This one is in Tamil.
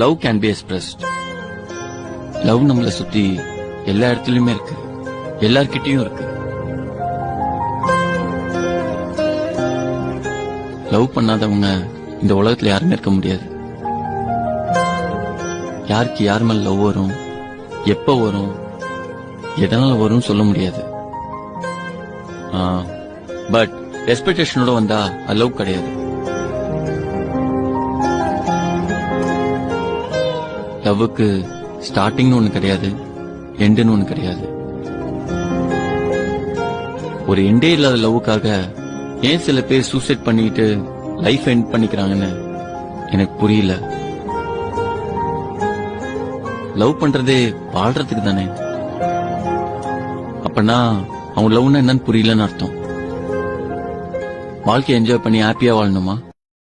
Love can be expressed. Love நம்மளை சுத்தி எல்லா இடத்துலயுமே இருக்கு, எல்லார்கிட்டயும் இருக்கு. லவ் பண்ணாதவங்க இந்த உலகத்துல யாருமே இருக்க முடியாது. யாருக்கு யார் மேல லவ் வரும், எப்ப வரும், எதனால வரும் சொல்ல முடியாது. பட் எக்ஸ்பெக்டேஷனோட வந்தா அது லவ் கிடையாது. லவ்வுக்கு ஸ்டார்டிங்னு ஒண்ணு கிடையாது, எண்டுன்னு ஒண்ணு கிடையாது. ஒரு எண்டே இல்லாத லவ்வுக்காக ஏன் சில பேர் சூசைட் பண்ணிட்டு லைஃப் எண்ட் பண்ணிக்கிறாங்கன்னு எனக்கு புரியல. லவ் பண்றதே வாழ்றதுக்கு தானே. அப்பனா அவன் லவ்னா என்னன்னு புரியலன்னு அர்த்தம். வாழ்க்கையை என்ஜாய் பண்ணி ஹாப்பியா வாழணுமா?